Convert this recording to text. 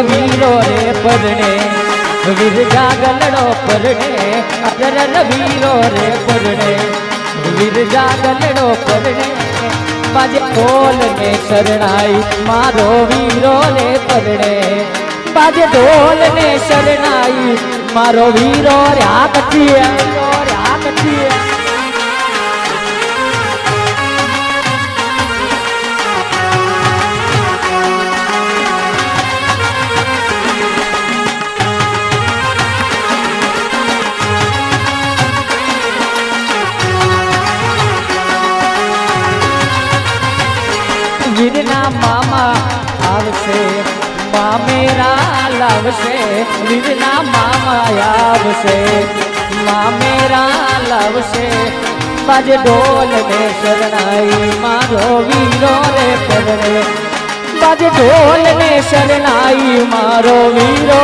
वीरो रे परणे वीर जागलड़ो परणे अजर वीरो रे परणे वीर जागलड़ो परणे बाजे ढोल ने शरणाई मारो वीरो रे परणे बाजे ढोल ने शरणाई मारो वीरो रे हाकटिया वीरना मामा आवशे मामेरा लावशे वीरना मामा आवशे मामेरा लावशे बाजे ढोल ने शरणाई मारो वीरो रे परणे बाजे ढोल ने शरणाई मारो वीरो